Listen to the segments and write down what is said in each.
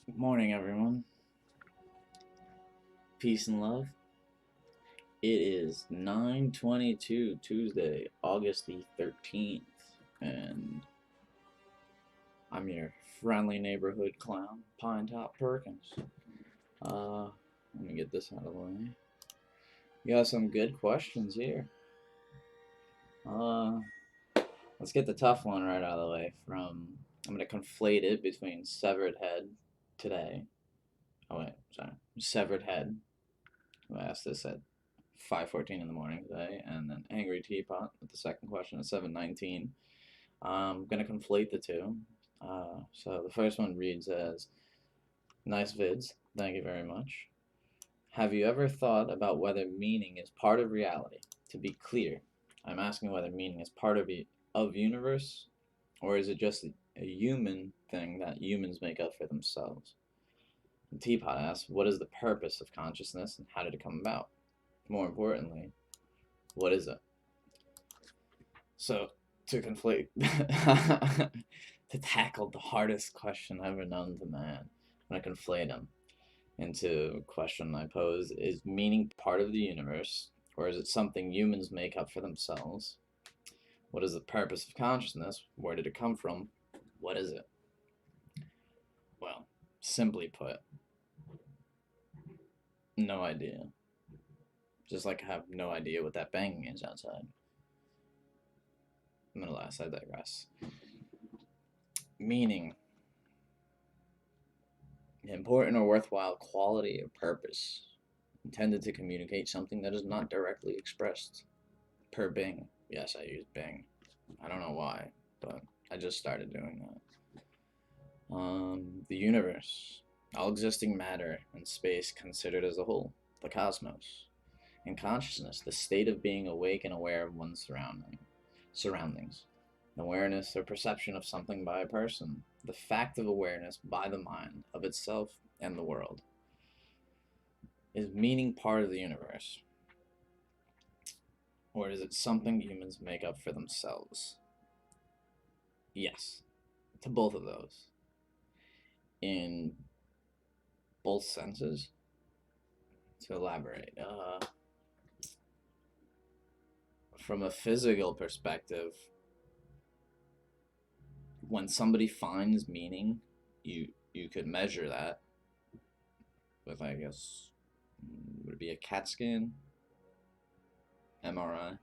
Good morning, everyone. Peace and love. It is 9:22 Tuesday, August the 13th, and I'm your friendly neighborhood clown, Pine Top Perkins. Let me get this out of the way. We got some good questions here. Uh, let's get the tough one right out of the way. I'm gonna conflate it between Severed Head today. Oh wait, sorry, Severed Head. I asked this at 5:14 in the morning today, and then Angry Teapot with the second question at 7:19. I'm gonna conflate the two. So the first one reads as nice vids. Thank you very much. Have you ever thought about whether meaning is part of reality? To be clear, I'm asking whether meaning is part of universe, or is it just a human thing that humans make up for themselves? And Teapot asks, what is the purpose of consciousness and how did it come about? More importantly, what is it? So to conflate, to tackle the hardest question ever known to man, I'm gonna conflate them into a question I pose: is meaning part of the universe, or is it something humans make up for themselves? What is the purpose of consciousness? Where did it come from? What is it? Well, simply put, no idea. Just like I have no idea what that banging is outside. Alas, I digress. Meaning, important or worthwhile quality or purpose intended to communicate something that is not directly expressed. Per Bing. Yes, I use Bing. I don't know why, but I just started doing that. The universe. All existing matter and space considered as a whole. The cosmos. And consciousness, the state of being awake and aware of one's surroundings. Awareness or perception of something by a person. The fact of awareness by the mind of itself and the world. Is meaning part of the universe? Or is it something humans make up for themselves? Yes, to both of those. In both senses. To elaborate, from a physical perspective, when somebody finds meaning, you could measure that with, I guess, would it be a CAT scan, MRI,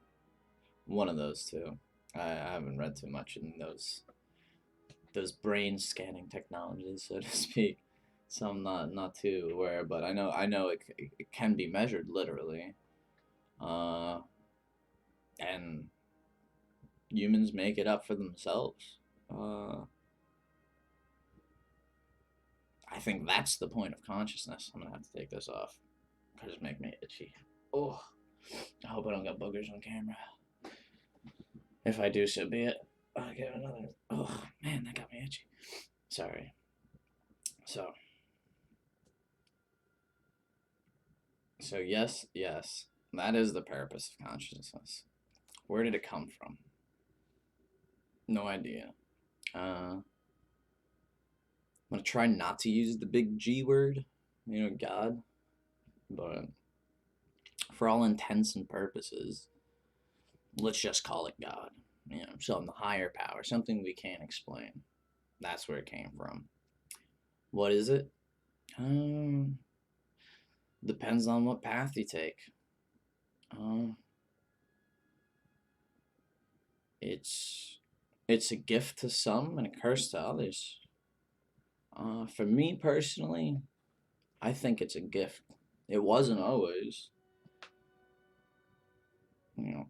one of those two. I haven't read too much in those brain scanning technologies, so to speak. So I'm not too aware, but I know it can be measured literally, uh, and humans make it up for themselves. I think that's the point of consciousness. I'm gonna have to take this off because it's making me itchy. Oh, I hope I don't get boogers on camera. If I do, so be it. I'll get another. Oh man, that got me itchy. Sorry. So, yes, that is the purpose of consciousness. Where did it come from? No idea. I'm gonna try not to use the big G word, God, but for all intents and purposes, let's just call it God. Some higher power, something we can't explain. That's where it came from. What is it? Um, Depends on what path you take. Um, it's it's a gift to some and a curse to others. For me personally, I think it's a gift. It wasn't always.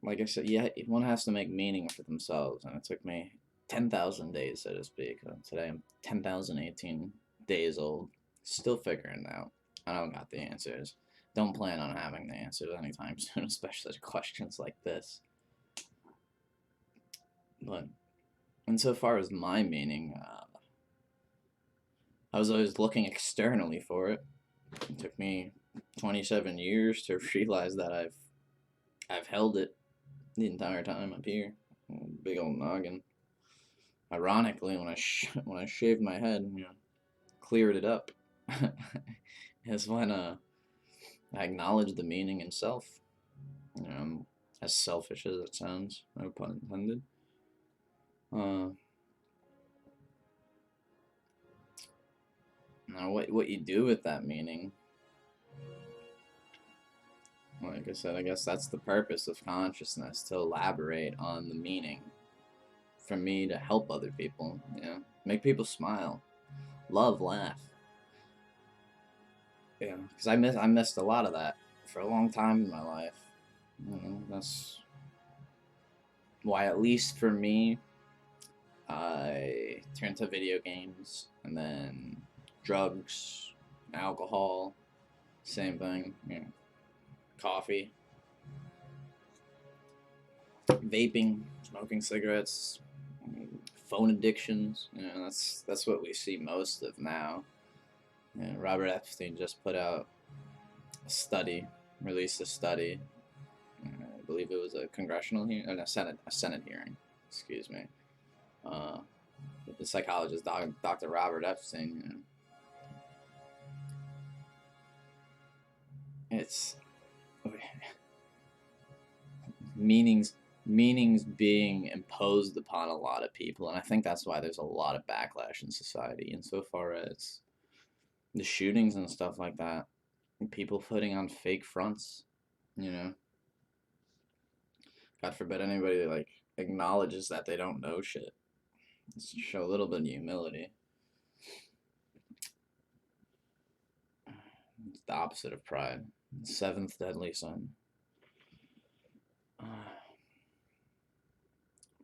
Like I said, yeah, one has to make meaning for themselves, and it took me 10,000 days, so to speak. Today I'm 10,018 days old, still figuring it out. I don't got the answers. Don't plan on having the answers anytime soon, especially to questions like this. But insofar as my meaning, I was always looking externally for it. It took me 27 years to realize that I've held it the entire time up here. Big old noggin. Ironically, when I shaved my head, cleared it up, is when I acknowledge the meaning in self. As selfish as it sounds, no pun intended. Uh, Now what you do with that meaning, like I said, I guess that's the purpose of consciousness, to elaborate on the meaning. For me to help other people, make people smile, love, laugh. Yeah, because I missed a lot of that for a long time in my life. That's why, at least for me, I turned to video games and then drugs, alcohol, same thing. Coffee, vaping, smoking cigarettes, phone addictions. That's what we see most of now. Robert Epstein just put out a study, released a study. I believe it was a congressional hearing, or a Senate hearing. Excuse me. Uh, the psychologist Dr. Robert Epstein. It's meanings being imposed upon a lot of people, and I think that's why there's a lot of backlash in society insofar as the shootings and stuff like that, people putting on fake fronts, you know. God forbid anybody like acknowledges that they don't know shit. Let's show a little bit of humility. It's the opposite of pride. The seventh deadly sin.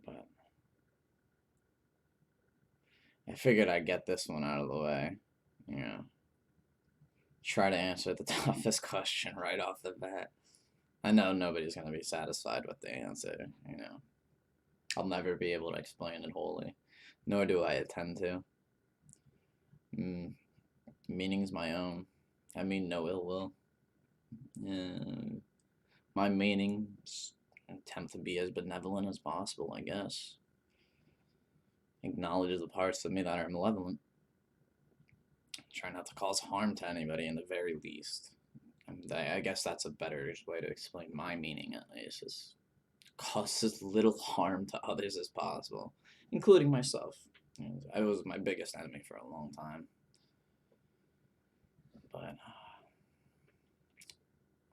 But I figured I'd get this one out of the way. Try to answer the toughest question right off the bat. I know nobody's going to be satisfied with the answer. I'll never be able to explain it wholly, nor do I intend to. Meaning's my own. I mean no ill will. My meanings attempt to be as benevolent as possible, I guess. Acknowledge the parts of me that are malevolent. Try not to cause harm to anybody in the very least. And I guess that's a better way to explain my meaning, at least, is cause as little harm to others as possible, including myself. I was my biggest enemy for a long time. But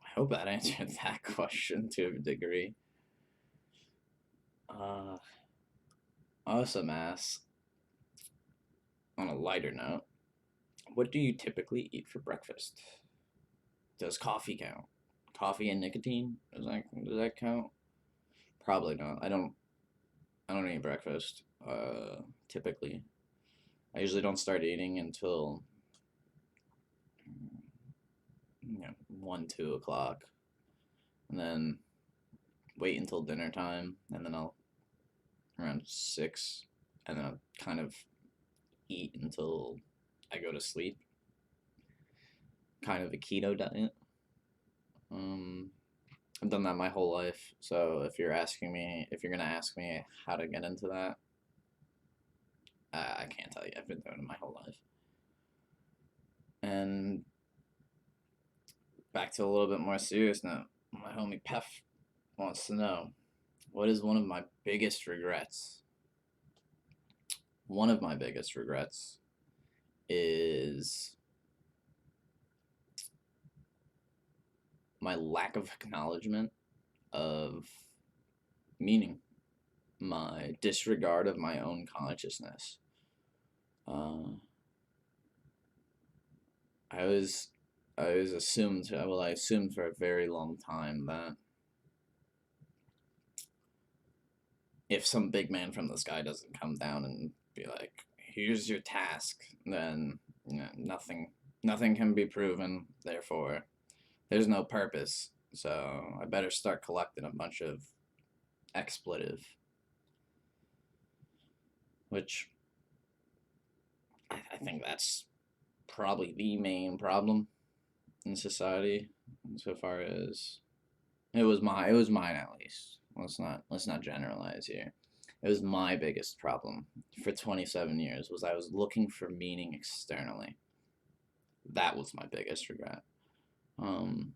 I hope that answered that question to a degree. Awesome ass. On a lighter note, what do you typically eat for breakfast? Does coffee count? Coffee and nicotine? Does that count? Probably not. I don't eat breakfast. Typically, I usually don't start eating until 1-2 o'clock, and then wait until dinner time, and then I'll around 6, and then I'll kind of eat until I go to sleep. Kind of a keto diet. I've done that my whole life, so if you're gonna ask me how to get into that, I can't tell you. I've been doing it my whole life. And back to a little bit more serious note, my homie Pef wants to know, what is one of my biggest regrets? One of my biggest regrets is my lack of acknowledgement of meaning, my disregard of my own consciousness. I assumed for a very long time that if some big man from the sky doesn't come down and be like, here's your task, then nothing can be proven, therefore there's no purpose, so I better start collecting a bunch of expletive, which I think that's probably the main problem in society, insofar as it was mine at least. Let's not generalize here. It was my biggest problem for 27 years, was I was looking for meaning externally. That was my biggest regret. Um,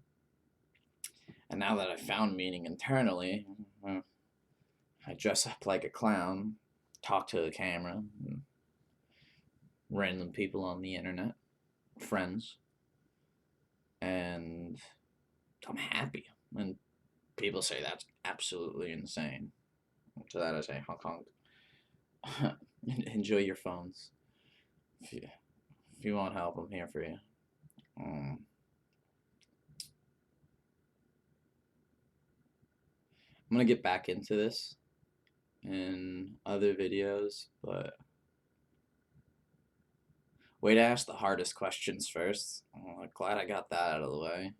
and now that I found meaning internally, I dress up like a clown, talk to the camera, and random people on the internet, friends, and I'm happy. And people say that's absolutely insane. To that I say, honk honk. Enjoy your phones. If you want help, I'm here for you. Um, I'm gonna get back into this in other videos, but way to ask the hardest questions first. I'm glad I got that out of the way.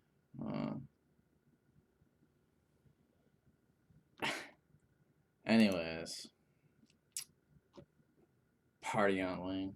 Anyways, party on, Wayne.